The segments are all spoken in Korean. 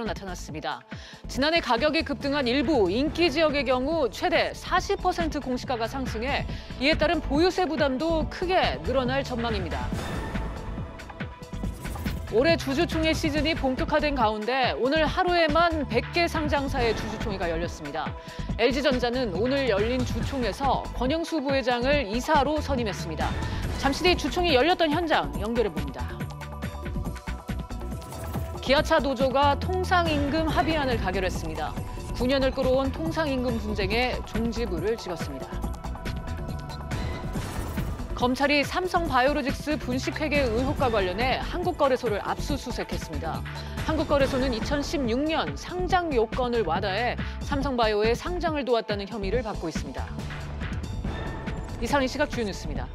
나타났습니다. 지난해 가격이 급등한 일부 인기 지역의 경우 최대 40% 공시가가 상승해 이에 따른 보유세 부담도 크게 늘어날 전망입니다. 올해 주주총회 시즌이 본격화된 가운데 오늘 하루에만 100개 상장사의 주주총회가 열렸습니다. LG전자는 오늘 열린 주총에서 권영수 부회장을 이사로 선임했습니다. 잠시 뒤 주총이 열렸던 현장 연결해봅니다. 기아차 노조가 통상임금 합의안을 가결했습니다. 9년을 끌어온 통상임금 분쟁에 종지부를 찍었습니다. 검찰이 삼성바이오로직스 분식회계 의혹과 관련해 한국거래소를 압수수색했습니다. 한국거래소는 2016년 상장 요건을 와다해 삼성바이오의 상장을 도왔다는 혐의를 받고 있습니다. 이상 이 시각 주요 뉴스입니다.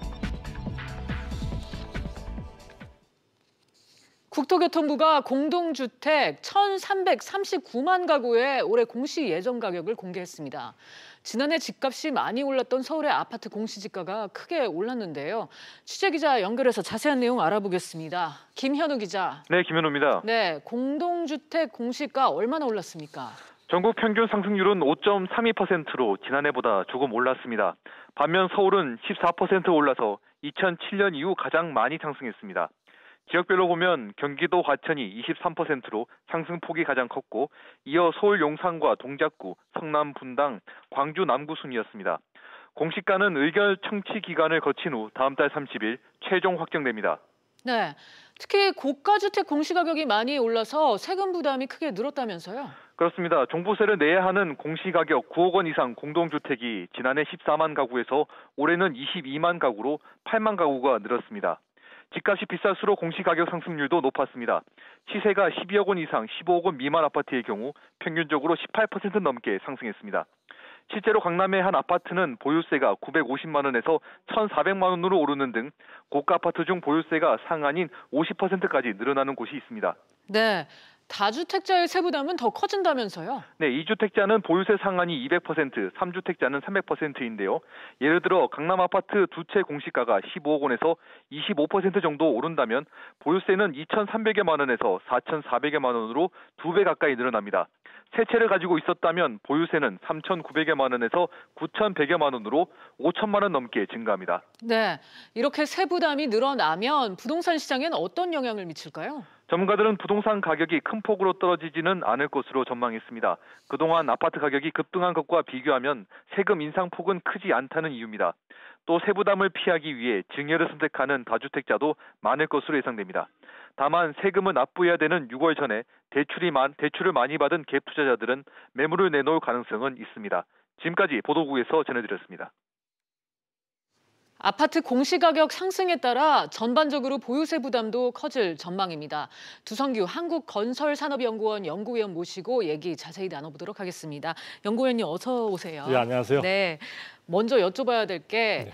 국토교통부가 공동주택 1,339만 가구의 올해 공시 예정 가격을 공개했습니다. 지난해 집값이 많이 올랐던 서울의 아파트 공시지가가 크게 올랐는데요. 취재기자 연결해서 자세한 내용 알아보겠습니다. 김현우 기자. 네, 김현우입니다. 네, 공동주택 공시가 얼마나 올랐습니까? 전국 평균 상승률은 5.32%로 지난해보다 조금 올랐습니다. 반면 서울은 14% 올라서 2007년 이후 가장 많이 상승했습니다. 지역별로 보면 경기도 화천이 23%로 상승폭이 가장 컸고 이어 서울 용산과 동작구, 성남 분당, 광주 남구 순이었습니다. 공시가는 의결 청취 기간을 거친 후 다음 달 30일 최종 확정됩니다. 네, 특히 고가주택 공시가격이 많이 올라서 세금 부담이 크게 늘었다면서요? 그렇습니다. 종부세를 내야 하는 공시가격 9억 원 이상 공동주택이 지난해 14만 가구에서 올해는 22만 가구로 8만 가구가 늘었습니다. 집값이 비쌀수록 공시가격 상승률도 높았습니다. 시세가 12억 원 이상 15억 원 미만 아파트의 경우 평균적으로 18% 넘게 상승했습니다. 실제로 강남의 한 아파트는 보유세가 950만 원에서 1,400만 원으로 오르는 등 고가 아파트 중 보유세가 상한인 50%까지 늘어나는 곳이 있습니다. 네, 다주택자의 세부담은 더 커진다면서요? 네, 2주택자는 보유세 상한이 200%, 3주택자는 300%인데요. 예를 들어 강남 아파트 두 채 공시가가 15억 원에서 25% 정도 오른다면 보유세는 2,300여만 원에서 4,400여만 원으로 2배 가까이 늘어납니다. 세 채를 가지고 있었다면 보유세는 3,900여만 원에서 9,100여만 원으로 5천만 원 넘게 증가합니다. 네, 이렇게 세부담이 늘어나면 부동산 시장엔 어떤 영향을 미칠까요? 전문가들은 부동산 가격이 큰 폭으로 떨어지지는 않을 것으로 전망했습니다. 그동안 아파트 가격이 급등한 것과 비교하면 세금 인상폭은 크지 않다는 이유입니다. 또 세부담을 피하기 위해 증여를 선택하는 다주택자도 많을 것으로 예상됩니다. 다만 세금을 납부해야 되는 6월 전에 대출을 많이 받은 갭 투자자들은 매물을 내놓을 가능성은 있습니다. 지금까지 보도국에서 전해드렸습니다. 아파트 공시가격 상승에 따라 전반적으로 보유세 부담도 커질 전망입니다. 두성규 한국건설산업연구원 연구위원 모시고 얘기 자세히 나눠보도록 하겠습니다. 연구위원님 어서 오세요. 네, 안녕하세요. 네, 먼저 여쭤봐야 될 게 네.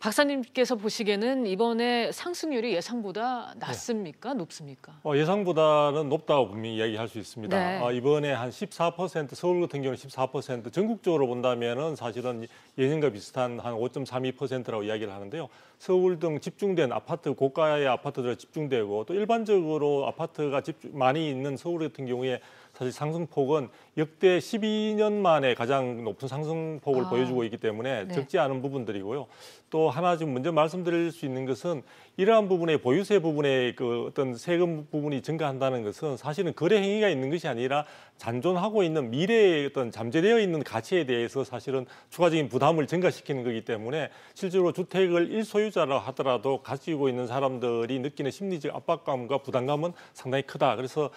박사님께서 보시기에는 이번에 상승률이 예상보다 낮습니까? 높습니까? 예상보다는 높다고 분명히 이야기할 수 있습니다. 네. 이번에 한 14%, 서울 같은 경우는 14%, 전국적으로 본다면은 사실은 예년과 비슷한 한 5.32%라고 이야기를 하는데요. 서울 등 집중된 아파트, 고가의 아파트들에 집중되고 또 일반적으로 아파트가 많이 있는 서울 같은 경우에 사실 상승폭은 역대 12년 만에 가장 높은 상승폭을 보여주고 있기 때문에 네. 적지 않은 부분들이고요. 또 하나 지금 먼저 말씀드릴 수 있는 것은 이러한 부분의 보유세 부분의 그 어떤 세금 부분이 증가한다는 것은 사실은 거래 행위가 있는 것이 아니라 잔존하고 있는 미래의 어떤 잠재되어 있는 가치에 대해서 사실은 추가적인 부담을 증가시키는 거기 때문에 실제로 주택을 일소유자라 하더라도 가지고 있는 사람들이 느끼는 심리적 압박감과 부담감은 상당히 크다. 그래서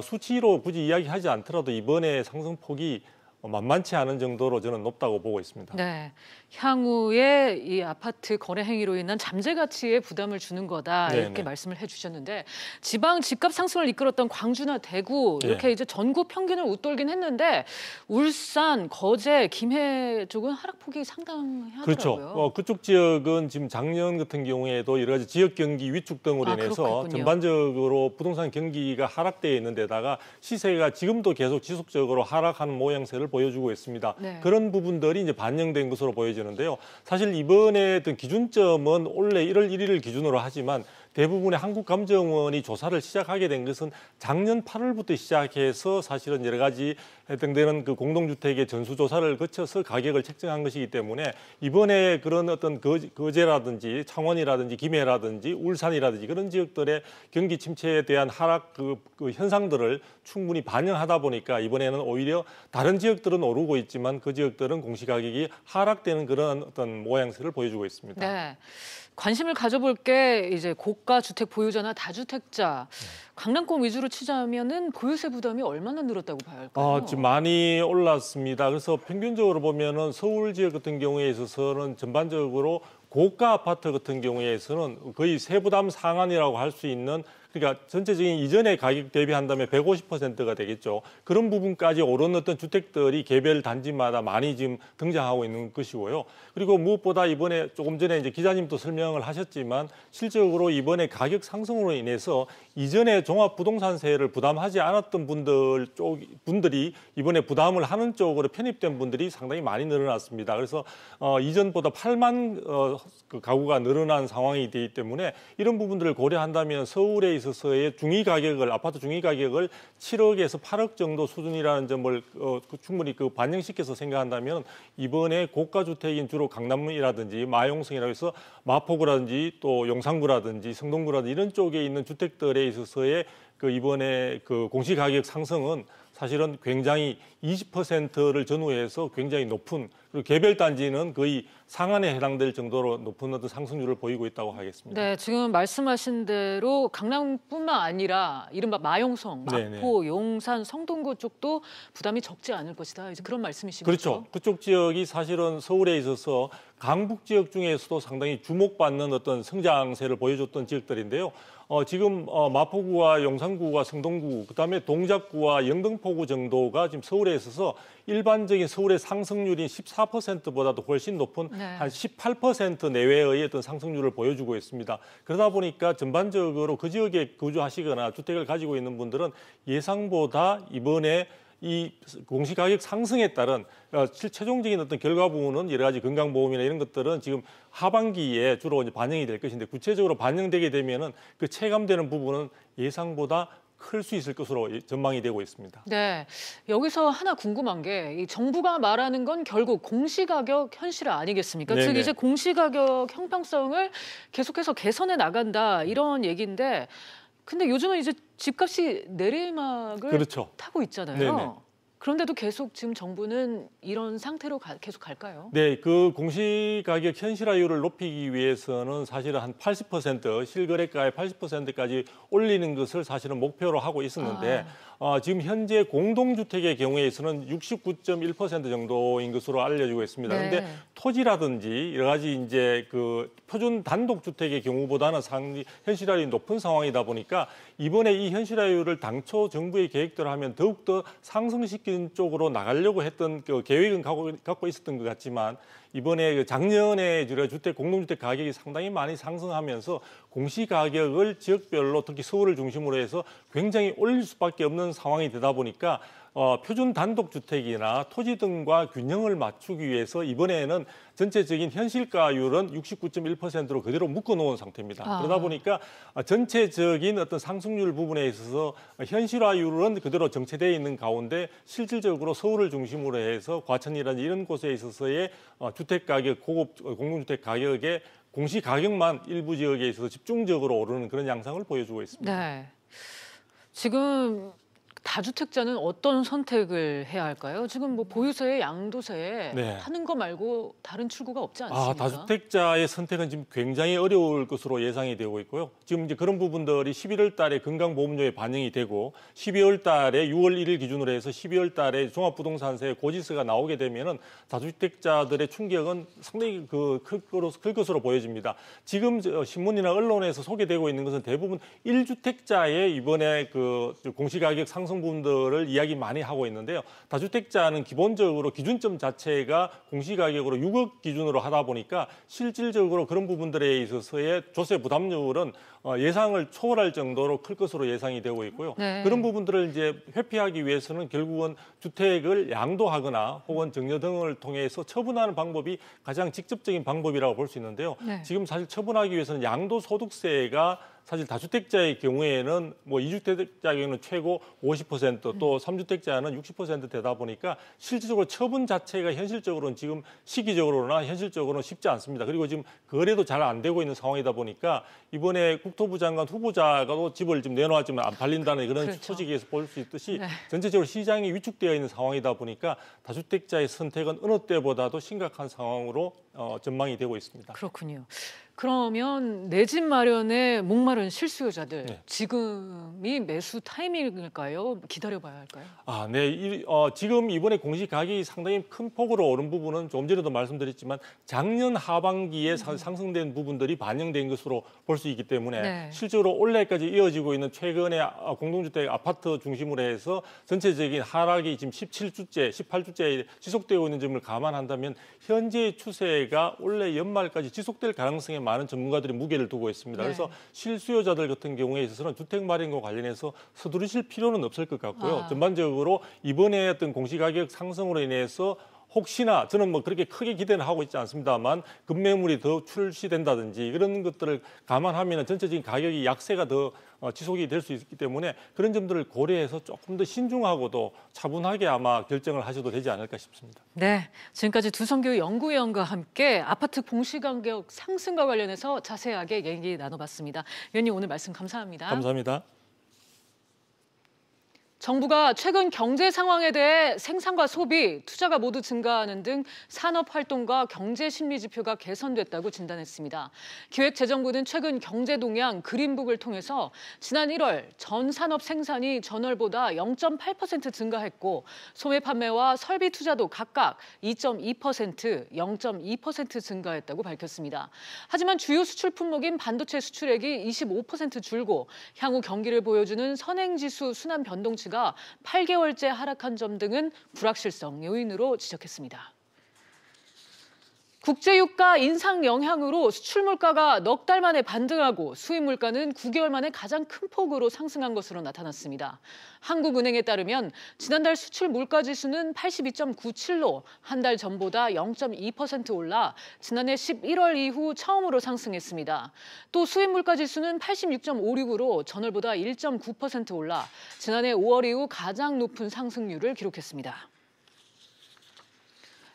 수치로 굳이 이야기하지 않더라도 이번에 상승폭이 만만치 않은 정도로 저는 높다고 보고 있습니다. 네, 향후에 이 아파트 거래 행위로 인한 잠재 가치에 부담을 주는 거다 이렇게 네네. 말씀을 해주셨는데 지방 집값 상승을 이끌었던 광주나 대구 이렇게 이제 전국 평균을 웃돌긴 했는데 울산, 거제, 김해 쪽은 하락폭이 상당하더라고요. 그렇죠. 그쪽 지역은 지금 작년 같은 경우에도 여러 가지 지역 경기 위축 등으로 인해서 그렇군요. 전반적으로 부동산 경기가 하락되어 있는 데다가 시세가 지금도 계속 지속적으로 하락하는 모양새를 보여주고 있습니다. 네. 그런 부분들이 이제 반영된 것으로 보여지는데요. 사실 이번에 어떤 기준점은 원래 1월 1일을 기준으로 하지만 대부분의 한국감정원이 조사를 시작하게 된 것은 작년 8월부터 시작해서 사실은 여러 가지 해당되는 그 공동주택의 전수조사를 거쳐서 가격을 책정한 것이기 때문에 이번에 그런 어떤 거제라든지 창원이라든지 김해라든지 울산이라든지 그런 지역들의 경기 침체에 대한 하락 그 현상들을 충분히 반영하다 보니까 이번에는 오히려 다른 지역들은 오르고 있지만 그 지역들은 공시가격이 하락되는 그런 어떤 모양새를 보여주고 있습니다. 네. 관심을 가져볼 게 이제 고가 주택 보유자나 다주택자, 강남권 위주로 치자면은 보유세 부담이 얼마나 늘었다고 봐야 할까요? 지금 많이 올랐습니다. 그래서 평균적으로 보면은 서울 지역 같은 경우에 있어서는 전반적으로 고가 아파트 같은 경우에서는 거의 세부담 상한이라고 할 수 있는 그러니까 전체적인 이전의 가격 대비한다면 150%가 되겠죠. 그런 부분까지 오른 어떤 주택들이 개별 단지마다 많이 지금 등장하고 있는 것이고요. 그리고 무엇보다 이번에 조금 전에 이제 기자님도 설명을 하셨지만 실질적으로 이번에 가격 상승으로 인해서 이전에 종합부동산세를 부담하지 않았던 분들이 이번에 부담을 하는 쪽으로 편입된 분들이 상당히 많이 늘어났습니다. 그래서 이전보다 8만 그 가구가 늘어난 상황이 되기 때문에 이런 부분들을 고려한다면 서울에 있어서의 아파트 중위 가격을 7억에서 8억 정도 수준이라는 점을 충분히 반영시켜서 생각한다면 이번에 고가 주택인 주로 강남이라든지 마용성이라고 해서 마포구라든지 또 용산구라든지 성동구라든지 이런 쪽에 있는 주택들에 있어서의 이번에 공시가격 상승은 사실은 굉장히 20%를 전후해서 굉장히 높은 그리고 개별 단지는 거의 상한에 해당될 정도로 높은 어떤 상승률을 보이고 있다고 하겠습니다. 네, 지금 말씀하신 대로 강남뿐만 아니라 이른바 마용성, 마포, 용산, 성동구 쪽도 부담이 적지 않을 것이다. 이제 그런 말씀이신 거죠? 그렇죠. 그쪽 지역이 사실은 서울에 있어서 강북 지역 중에서도 상당히 주목받는 어떤 성장세를 보여줬던 지역들인데요. 지금 마포구와 용산구와 성동구, 그다음에 동작구와 영등포구 정도가 지금 서울에 있어서 일반적인 서울의 상승률이 14%보다도 훨씬 높은 한 18% 내외의 어떤 상승률을 보여주고 있습니다. 그러다 보니까 전반적으로 그 지역에 거주하시거나 주택을 가지고 있는 분들은 예상보다 이번에 이 공시가격 상승에 따른 최종적인 어떤 결과 부분은 여러 가지 건강보험이나 이런 것들은 지금 하반기에 주로 이제 반영이 될 것인데 구체적으로 반영되게 되면은 그 체감되는 부분은 예상보다 클 수 있을 것으로 전망이 되고 있습니다. 네, 여기서 하나 궁금한 게 이 정부가 말하는 건 결국 공시가격 현실화 아니겠습니까? 네네. 즉 이제 공시가격 형평성을 계속해서 개선해 나간다 이런 얘기인데 근데 요즘은 이제 집값이 내리막을 그렇죠. 타고 있잖아요. 네네. 그런데도 계속 지금 정부는 이런 상태로 계속 갈까요? 네, 그 공시가격 현실화율을 높이기 위해서는 사실은 한 80% 실거래가의 80%까지 올리는 것을 사실은 목표로 하고 있었는데 지금 현재 공동주택의 경우에서는 69.1% 정도인 것으로 알려지고 있습니다. 그런데 토지라든지 여러 가지 이제 그 표준 단독주택의 경우보다는 상당히 현실화율이 높은 상황이다 보니까 이번에 이 현실화율을 당초 정부의 계획대로 하면 더욱더 상승시키는 쪽으로 나가려고 했던 그 계획은 갖고 있었던 것 같지만 이번에 작년에 주택 공동주택 가격이 상당히 많이 상승하면서 공시가격을 지역별로 특히 서울을 중심으로 해서 굉장히 올릴 수밖에 없는 상황이 되다 보니까 표준 단독주택이나 토지 등과 균형을 맞추기 위해서 이번에는 전체적인 현실가율은 69.1%로 그대로 묶어놓은 상태입니다. 그러다 보니까 전체적인 어떤 상승률 부분에 있어서 현실화율은 그대로 정체되어 있는 가운데 실질적으로 서울을 중심으로 해서 과천이라든지 이런 곳에 있어서의 주택가격, 고급 공동주택 가격의 공시가격만 일부 지역에 있어서 집중적으로 오르는 그런 양상을 보여주고 있습니다. 네. 지금 다주택자는 어떤 선택을 해야 할까요? 지금 뭐 보유세, 양도세 하는 거 말고 다른 출구가 없지 않습니까? 다주택자의 선택은 지금 굉장히 어려울 것으로 예상이 되고 있고요. 지금 이제 그런 부분들이 11월 달에 건강보험료에 반영이 되고 12월 달에 6월 1일 기준으로 해서 12월 달에 종합부동산세 고지서가 나오게 되면은 다주택자들의 충격은 상당히 클 것으로 보여집니다. 지금 신문이나 언론에서 소개되고 있는 것은 대부분 1주택자의 이번에 그 공시가격 상승 부분들을 이야기 많이 하고 있는데요. 다주택자는 기본적으로 기준점 자체가 공시가격으로 6억 기준으로 하다 보니까 실질적으로 그런 부분들에 있어서의 조세 부담률은 예상을 초월할 정도로 클 것으로 예상이 되고 있고요. 그런 부분들을 이제 회피하기 위해서는 결국은 주택을 양도하거나 혹은 증여 등을 통해서 처분하는 방법이 가장 직접적인 방법이라고 볼 수 있는데요. 지금 사실 처분하기 위해서는 양도소득세가 사실 다주택자의 경우에는 뭐 2주택자의 경우는 최고 50% 또 3주택자는 60% 되다 보니까 실질적으로 처분 자체가 현실적으로는 지금 시기적으로나 현실적으로는 쉽지 않습니다. 그리고 지금 거래도 잘 안 되고 있는 상황이다 보니까 이번에 국토부 장관 후보자가도 집을 지금 내놓았지만 안 팔린다는 그런 그렇죠. 소식에서 볼 수 있듯이 네. 전체적으로 시장이 위축되어 있는 상황이다 보니까 다주택자의 선택은 어느 때보다도 심각한 상황으로 전망이 되고 있습니다. 그렇군요. 그러면 내 집 마련에 목마른 실수요자들 네. 지금이 매수 타이밍일까요? 기다려봐야 할까요? 네. 지금 이번에 공시 가격이 상당히 큰 폭으로 오른 부분은 조금 전에도 말씀드렸지만 작년 하반기에 상승된 부분들이 반영된 것으로 볼 수 있기 때문에 네. 실제로 올해까지 이어지고 있는 최근의 공동주택 아파트 중심으로 해서 전체적인 하락이 지금 17주째, 18주째 지속되고 있는 점을 감안한다면 현재의 추세가 올해 연말까지 지속될 가능성에 많은 전문가들이 무게를 두고 있습니다. 네. 그래서 실수요자들 같은 경우에 있어서는 주택 마련과 관련해서 서두르실 필요는 없을 것 같고요. 전반적으로 이번에 어떤 공시가격 상승으로 인해서 혹시나 저는 뭐 그렇게 크게 기대는 하고 있지 않습니다만 급매물이 더 출시된다든지 이런 것들을 감안하면 전체적인 가격이 약세가 더 지속이 될 수 있기 때문에 그런 점들을 고려해서 조금 더 신중하고도 차분하게 아마 결정을 하셔도 되지 않을까 싶습니다. 네, 지금까지 두성교 연구위원과 함께 아파트 공시가격 상승과 관련해서 자세하게 얘기 나눠봤습니다. 위원님 오늘 말씀 감사합니다. 감사합니다. 정부가 최근 경제 상황에 대해 생산과 소비, 투자가 모두 증가하는 등 산업 활동과 경제 심리 지표가 개선됐다고 진단했습니다. 기획재정부는 최근 경제 동향 그린북을 통해서 지난 1월 전 산업 생산이 전월보다 0.8% 증가했고 소매 판매와 설비 투자도 각각 2.2%, 0.2% 증가했다고 밝혔습니다. 하지만 주요 수출 품목인 반도체 수출액이 25% 줄고 향후 경기를 보여주는 선행지수 순환 변동치가 8개월째 하락한 점 등은 불확실성 요인으로 지적했습니다. 국제유가 인상 영향으로 수출 물가가 넉 달 만에 반등하고 수입 물가는 9개월 만에 가장 큰 폭으로 상승한 것으로 나타났습니다. 한국은행에 따르면 지난달 수출 물가 지수는 82.97로 한 달 전보다 0.2% 올라 지난해 11월 이후 처음으로 상승했습니다. 또 수입 물가 지수는 86.56으로 전월보다 1.9% 올라 지난해 5월 이후 가장 높은 상승률을 기록했습니다.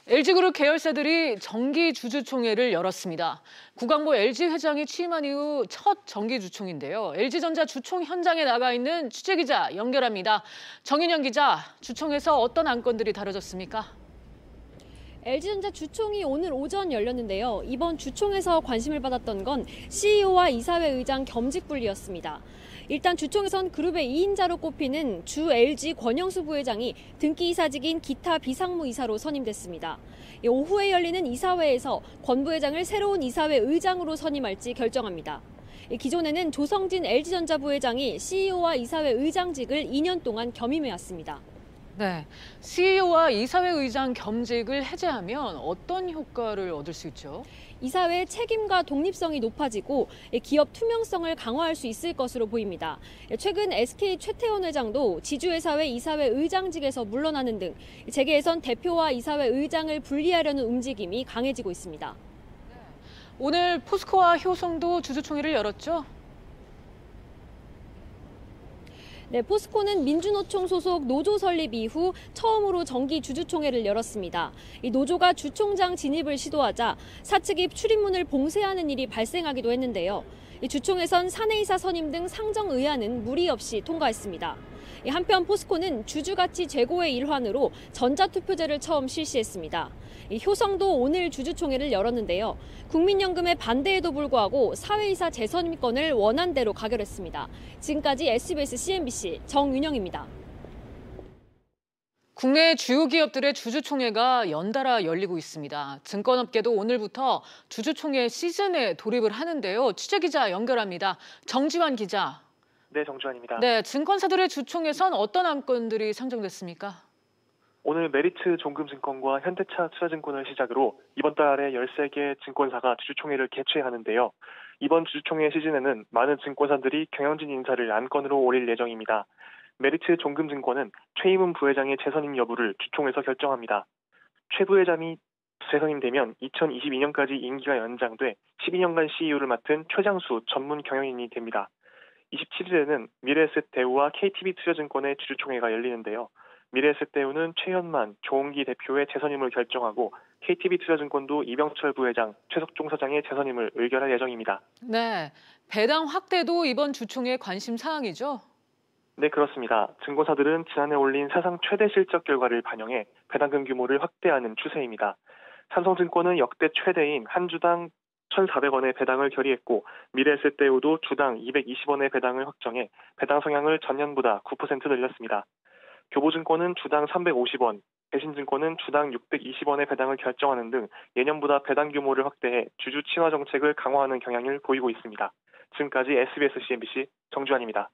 LG그룹 계열사들이 정기주주총회를 열었습니다. 구광보 LG 회장이 취임한 이후 첫 정기주총인데요. LG전자 주총 현장에 나가 있는 취재기자 연결합니다. 정인영 기자, 주총에서 어떤 안건들이 다뤄졌습니까? LG전자 주총이 오늘 오전 열렸는데요. 이번 주총에서 관심을 받았던 건 CEO와 이사회 의장 겸직 분리였습니다. 일단 주총에선 그룹의 2인자로 꼽히는 주 LG 권영수 부회장이 등기 이사직인 기타 비상무 이사로 선임됐습니다. 오후에 열리는 이사회에서 권 부회장을 새로운 이사회 의장으로 선임할지 결정합니다. 기존에는 조성진 LG전자 부회장이 CEO와 이사회 의장직을 2년 동안 겸임해왔습니다. 네, CEO와 이사회 의장 겸직을 해제하면 어떤 효과를 얻을 수 있죠? 이사회의 책임과 독립성이 높아지고 기업 투명성을 강화할 수 있을 것으로 보입니다. 최근 SK 최태원 회장도 지주회사회 이사회 의장직에서 물러나는 등 재계에선 대표와 이사회 의장을 분리하려는 움직임이 강해지고 있습니다. 오늘 포스코와 효성도 주주총회를 열었죠? 네, 포스코는 민주노총 소속 노조 설립 이후 처음으로 정기 주주총회를 열었습니다. 이 노조가 주총장 진입을 시도하자 사측이 출입문을 봉쇄하는 일이 발생하기도 했는데요. 이 주총에선 사내이사 선임 등 상정 의안은 무리 없이 통과했습니다. 한편 포스코는 주주가치 재고의 일환으로 전자투표제를 처음 실시했습니다. 효성도 오늘 주주총회를 열었는데요. 국민연금의 반대에도 불구하고 사회이사 재선임권을 원안대로 가결했습니다. 지금까지 SBS CNBC 정윤영입니다. 국내 주요 기업들의 주주총회가 연달아 열리고 있습니다. 증권업계도 오늘부터 주주총회 시즌에 돌입을 하는데요. 취재기자 연결합니다. 정지환 기자. 네, 정주환입니다. 네, 증권사들의 주총에선 어떤 안건들이 상정됐습니까? 오늘 메리츠 종금증권과 현대차 투자증권을 시작으로 이번 달에 13개 증권사가 주주총회를 개최하는데요. 이번 주주총회 시즌에는 많은 증권사들이 경영진 인사를 안건으로 올릴 예정입니다. 메리츠 종금증권은 최임은 부회장의 재선임 여부를 주총에서 결정합니다. 최 부회장이 재선임되면 2022년까지 임기가 연장돼 12년간 CEO를 맡은 최장수 전문 경영인이 됩니다. 27일에는 미래에셋대우와 KTB투자증권의 주주총회가 열리는데요. 미래에셋대우는 최현만, 조홍기 대표의 재선임을 결정하고 KTB투자증권도 이병철 부회장, 최석종 사장의 재선임을 의결할 예정입니다. 네, 배당 확대도 이번 주총의 관심 사항이죠? 네, 그렇습니다. 증권사들은 지난해 올린 사상 최대 실적 결과를 반영해 배당금 규모를 확대하는 추세입니다. 삼성증권은 역대 최대인 한 주당 1,400원의 배당을 결의했고 미래에셋대우도 주당 220원의 배당을 확정해 배당 성향을 전년보다 9% 늘렸습니다. 교보증권은 주당 350원, 대신증권은 주당 620원의 배당을 결정하는 등 예년보다 배당 규모를 확대해 주주 친화 정책을 강화하는 경향을 보이고 있습니다. 지금까지 SBS CNBC 정주환입니다.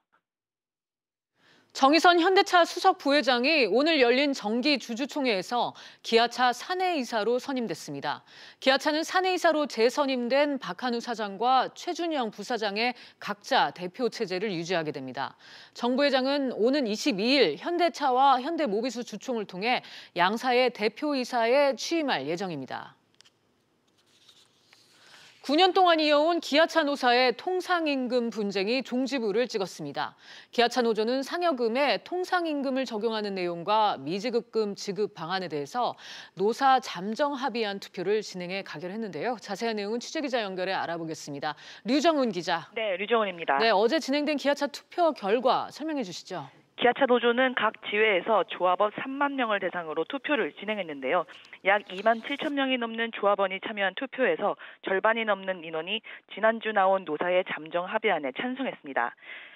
정의선 현대차 수석 부회장이 오늘 열린 정기 주주총회에서 기아차 사내이사로 선임됐습니다. 기아차는 사내이사로 재선임된 박한우 사장과 최준영 부사장의 각자 대표 체제를 유지하게 됩니다. 정 부회장은 오는 22일 현대차와 현대모비스 주총을 통해 양사의 대표이사에 취임할 예정입니다. 9년 동안 이어온 기아차 노사의 통상임금 분쟁이 종지부를 찍었습니다. 기아차 노조는 상여금에 통상임금을 적용하는 내용과 미지급금 지급 방안에 대해서 노사 잠정 합의안 투표를 진행해 가결했는데요. 자세한 내용은 취재기자 연결해 알아보겠습니다. 류정은 기자. 네, 류정은입니다. 네, 어제 진행된 기아차 투표 결과 설명해 주시죠. 기아차 노조는 각 지회에서 조합원 3만 명을 대상으로 투표를 진행했는데요. 약 2만 7천 명이 넘는 조합원이 참여한 투표에서 절반이 넘는 인원이 지난주 나온 노사의 잠정 합의안에 찬성했습니다.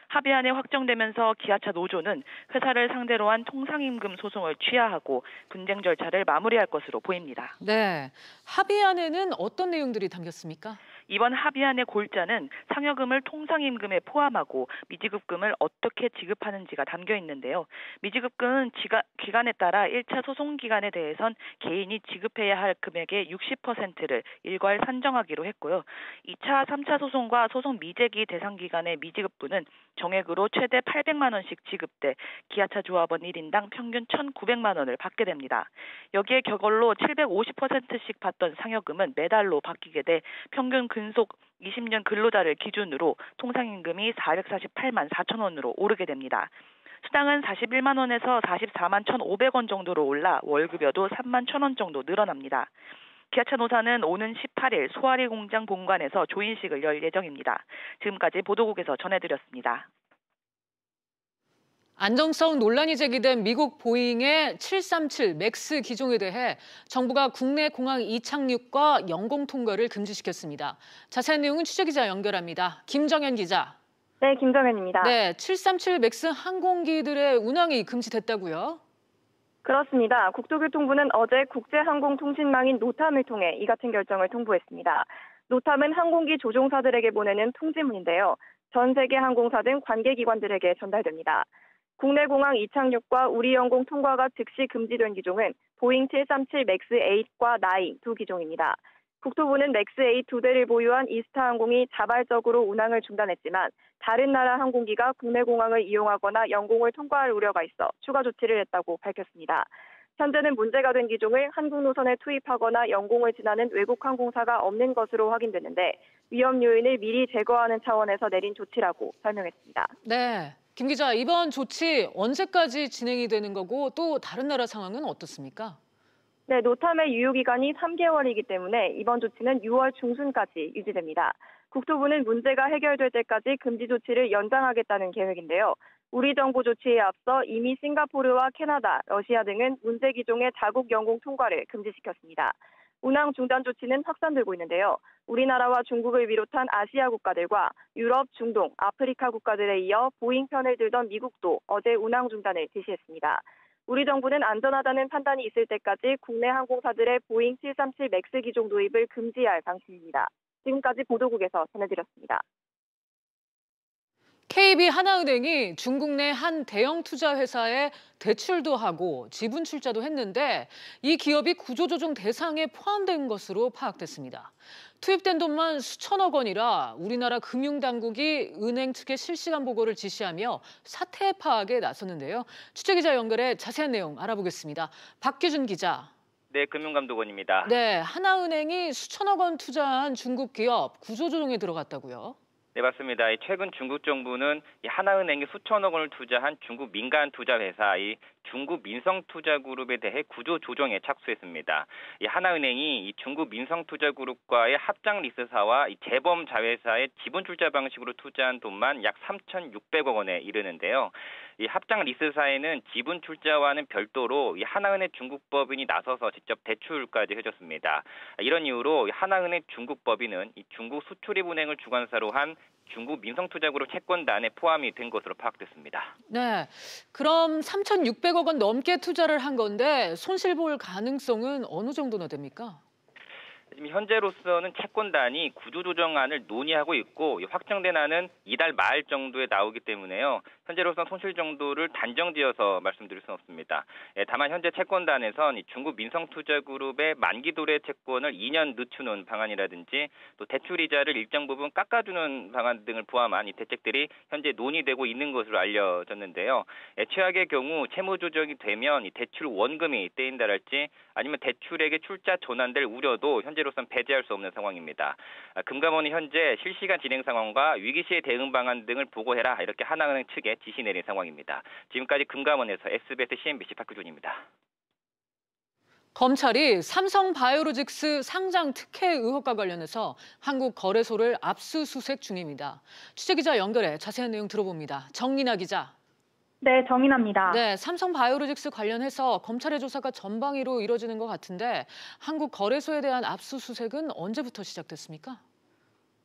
합의안이 확정되면서 기아차 노조는 회사를 상대로 한 통상임금 소송을 취하하고 분쟁 절차를 마무리할 것으로 보입니다. 네, 합의안에는 어떤 내용들이 담겼습니까? 이번 합의안의 골자는 상여금을 통상임금에 포함하고 미지급금을 어떻게 지급하는지가 담겨 있는데요. 미지급금은 기간에 따라 1차 소송 기간에 대해선 개인이 지급해야 할 금액의 60%를 일괄 산정하기로 했고요. 2차, 3차 소송과 소송 미제기 대상 기간의 미지급분은 정액으로 최대 800만 원씩 지급돼 기아차 조합원 1인당 평균 1,900만 원을 받게 됩니다. 여기에 격월로 750%씩 받던 상여금은 매달로 바뀌게 돼 평균 근속 20년 근로자를 기준으로 통상임금이 448만 4천 원으로 오르게 됩니다. 수당은 41만 원에서 44만 1,500원 정도로 올라 월급여도 3만 1,000원 정도 늘어납니다. 기아차 노사는 오는 18일 소아리 공장 본관에서 조인식을 열 예정입니다. 지금까지 보도국에서 전해드렸습니다. 안정성 논란이 제기된 미국 보잉의 737 맥스 기종에 대해 정부가 국내 공항 이착륙과 영공 통과를 금지시켰습니다. 자세한 내용은 취재기자 연결합니다. 김정현 기자. 네, 김정현입니다. 네, 737 맥스 항공기들의 운항이 금지됐다고요? 그렇습니다. 국토교통부는 어제 국제항공통신망인 노탐을 통해 이 같은 결정을 통보했습니다. 노탐은 항공기 조종사들에게 보내는 통지문인데요. 전 세계 항공사 등 관계기관들에게 전달됩니다. 국내 공항 이착륙과 우리 영공 통과가 즉시 금지된 기종은 보잉 737 맥스 8과 9 두 기종입니다. 국토부는 맥스 8 두 대를 보유한 이스타항공이 자발적으로 운항을 중단했지만 다른 나라 항공기가 국내 공항을 이용하거나 영공을 통과할 우려가 있어 추가 조치를 했다고 밝혔습니다. 현재는 문제가 된 기종을 한국 노선에 투입하거나 영공을 지나는 외국 항공사가 없는 것으로 확인됐는데 위험 요인을 미리 제거하는 차원에서 내린 조치라고 설명했습니다. 네, 김 기자, 이번 조치 언제까지 진행이 되는 거고 또 다른 나라 상황은 어떻습니까? 네, 노탐의 유효기간이 3개월이기 때문에 이번 조치는 6월 중순까지 유지됩니다. 국토부는 문제가 해결될 때까지 금지 조치를 연장하겠다는 계획인데요. 우리 정부 조치에 앞서 이미 싱가포르와 캐나다, 러시아 등은 문제 기종의 자국 영공 통과를 금지시켰습니다. 운항 중단 조치는 확산되고 있는데요. 우리나라와 중국을 비롯한 아시아 국가들과 유럽, 중동, 아프리카 국가들에 이어 보잉 편을 들던 미국도 어제 운항 중단을 지시했습니다. 우리 정부는 안전하다는 판단이 있을 때까지 국내 항공사들의 보잉 737 맥스 기종 도입을 금지할 방침입니다. 지금까지 보도국에서 전해드렸습니다. KB하나은행이 중국 내 한 대형 투자 회사에 대출도 하고 지분 출자도 했는데 이 기업이 구조조정 대상에 포함된 것으로 파악됐습니다. 투입된 돈만 수천억 원이라 우리나라 금융당국이 은행 측에 실시간 보고를 지시하며 사태 파악에 나섰는데요. 취재기자 연결해 자세한 내용 알아보겠습니다. 박규준 기자. 네, 금융감독원입니다. 네, 하나은행이 수천억 원 투자한 중국 기업 구조조정에 들어갔다고요? 네, 맞습니다. 최근 중국 정부는 하나은행에 수천억 원을 투자한 중국 민간 투자 회사 중국 민성투자그룹에 대해 구조 조정에 착수했습니다. 하나은행이 중국 민성투자그룹과의 합작 리스사와 재범 자회사의 지분 출자 방식으로 투자한 돈만 약 3,600억 원에 이르는데요. 합작 리스사에는 지분 출자와는 별도로 하나은행 중국법인이 나서서 직접 대출까지 해줬습니다. 이런 이유로 하나은행 중국법인은 중국 수출입은행을 주관사로 한 중국 민성투자그룹 채권단에 포함이 된 것으로 파악됐습니다. 네, 그럼 3,600억 원 넘게 투자를 한 건데 손실 볼 가능성은 어느 정도나 됩니까? 지금 현재로서는 채권단이 구조조정안을 논의하고 있고 확정된 안은 이달 말 정도에 나오기 때문에요. 현재로서는 손실 정도를 단정지어서 말씀드릴 수는 없습니다. 다만 현재 채권단에선 중국 민성투자그룹의 만기 도래 채권을 2년 늦추는 방안이라든지 또 대출이자를 일정 부분 깎아주는 방안 등을 포함한 이 대책들이 현재 논의되고 있는 것으로 알려졌는데요. 최악의 경우 채무 조정이 되면 이 대출 원금이 떼인다랄지 아니면 대출액의 출자 전환될 우려도 현재로서는 배제할 수 없는 상황입니다. 금감원이 현재 실시간 진행 상황과 위기 시의 대응 방안 등을 보고해라 이렇게 하나은행 측에 지시 내린 상황입니다. 지금까지 금감원에서 SBS CNBC 박규준입니다. 검찰이 삼성바이오로직스 상장 특혜 의혹과 관련해서 한국거래소를 압수수색 중입니다. 취재기자 연결해 자세한 내용 들어봅니다. 정민아 기자. 네, 정인아입니다. 네, 삼성바이오로직스 관련해서 검찰의 조사가 전방위로 이뤄지는 것 같은데 한국거래소에 대한 압수수색은 언제부터 시작됐습니까?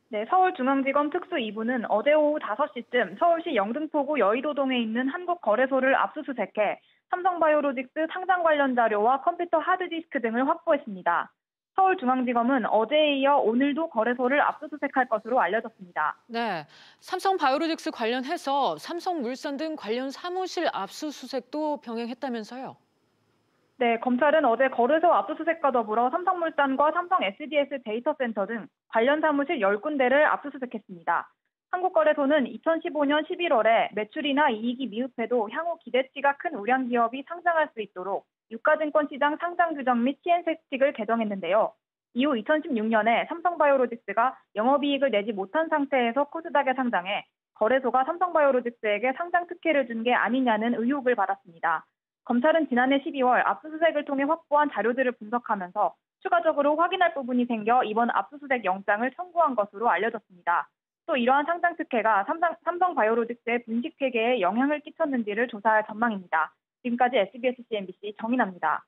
네, 서울중앙지검 특수 2부는 어제 오후 5시쯤 서울시 영등포구 여의도동에 있는 한국거래소를 압수수색해 삼성바이오로직스 상장 관련 자료와 컴퓨터 하드디스크 등을 확보했습니다. 서울중앙지검은 어제에 이어 오늘도 거래소를 압수수색할 것으로 알려졌습니다. 네, 삼성바이오로직스 관련해서 삼성물산 등 관련 사무실 압수수색도 병행했다면서요? 네, 검찰은 어제 거래소 압수수색과 더불어 삼성물산과 삼성 SDS 데이터센터 등 관련 사무실 10군데를 압수수색했습니다. 한국거래소는 2015년 11월에 매출이나 이익이 미흡해도 향후 기대치가 큰 우량 기업이 상장할 수 있도록 유가증권 시장 상장 규정 및 시행세칙을 개정했는데요. 이후 2016년에 삼성바이오로직스가 영업이익을 내지 못한 상태에서 코스닥에 상장해 거래소가 삼성바이오로직스에게 상장 특혜를 준 게 아니냐는 의혹을 받았습니다. 검찰은 지난해 12월 압수수색을 통해 확보한 자료들을 분석하면서 추가적으로 확인할 부분이 생겨 이번 압수수색 영장을 청구한 것으로 알려졌습니다. 또 이러한 상장 특혜가 삼성바이오로직스의 분식회계에 영향을 끼쳤는지를 조사할 전망입니다. 지금까지 SBS CNBC 정인아입니다.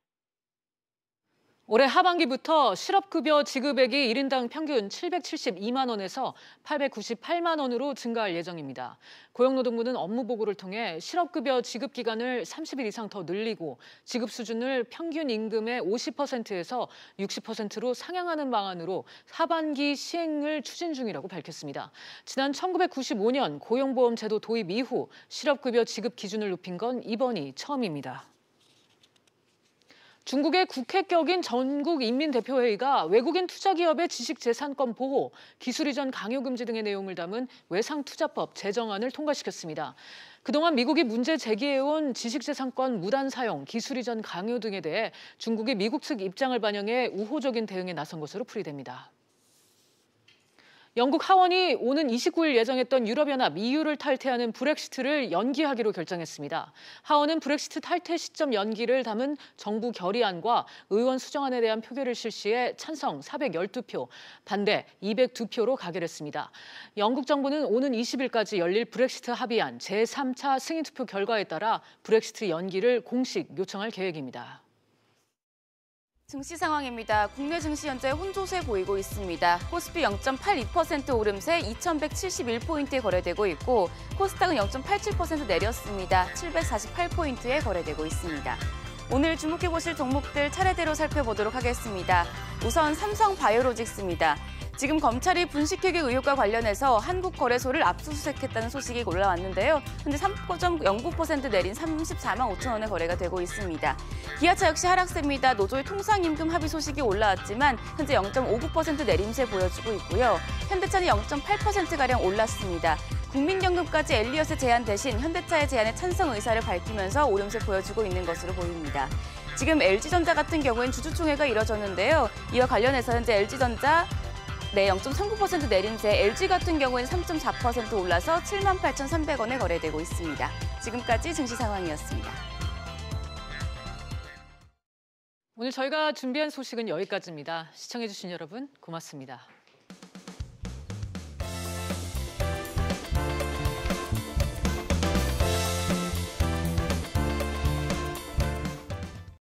올해 하반기부터 실업급여 지급액이 1인당 평균 772만 원에서 898만 원으로 증가할 예정입니다. 고용노동부는 업무보고를 통해 실업급여 지급 기간을 30일 이상 더 늘리고 지급 수준을 평균 임금의 50%에서 60%로 상향하는 방안으로 하반기 시행을 추진 중이라고 밝혔습니다. 지난 1995년 고용보험제도 도입 이후 실업급여 지급 기준을 높인 건 이번이 처음입니다. 중국의 국회격인 전국인민대표회의가 외국인 투자기업의 지식재산권 보호, 기술이전 강요 금지 등의 내용을 담은 외상투자법 제정안을 통과시켰습니다. 그동안 미국이 문제 제기해온 지식재산권 무단 사용, 기술이전 강요 등에 대해 중국이 미국 측 입장을 반영해 우호적인 대응에 나선 것으로 풀이됩니다. 영국 하원이 오는 29일 예정했던 유럽연합 EU를 탈퇴하는 브렉시트를 연기하기로 결정했습니다. 하원은 브렉시트 탈퇴 시점 연기를 담은 정부 결의안과 의원 수정안에 대한 표결을 실시해 찬성 412표, 반대 202표로 가결했습니다. 영국 정부는 오는 20일까지 열릴 브렉시트 합의안 제3차 승인투표 결과에 따라 브렉시트 연기를 공식 요청할 계획입니다. 증시 상황입니다. 국내 증시 현재 혼조세 보이고 있습니다. 코스피 0.82% 오름세 2171포인트에 거래되고 있고 코스닥은 0.87% 내렸습니다. 748포인트에 거래되고 있습니다. 오늘 주목해보실 종목들 차례대로 살펴보도록 하겠습니다. 우선 삼성바이오로직스입니다. 지금 검찰이 분식회계 의혹과 관련해서 한국거래소를 압수수색했다는 소식이 올라왔는데요. 현재 3.09% 내린 34만 5천 원에 거래가 되고 있습니다. 기아차 역시 하락세입니다. 노조의 통상임금 합의 소식이 올라왔지만 현재 0.59% 내림세 보여주고 있고요. 현대차는 0.8%가량 올랐습니다. 국민연금까지 엘리엇의 제안 대신 현대차의 제안에 찬성 의사를 밝히면서 오름세 보여주고 있는 것으로 보입니다. 지금 LG전자 같은 경우엔 주주총회가 이뤄졌는데요. 이와 관련해서 현재 LG전자 네, 0.39% 내린 새 LG 같은 경우에는 3.4% 올라서 78,300원에 거래되고 있습니다. 지금까지 증시 상황이었습니다. 오늘 저희가 준비한 소식은 여기까지입니다. 시청해주신 여러분 고맙습니다.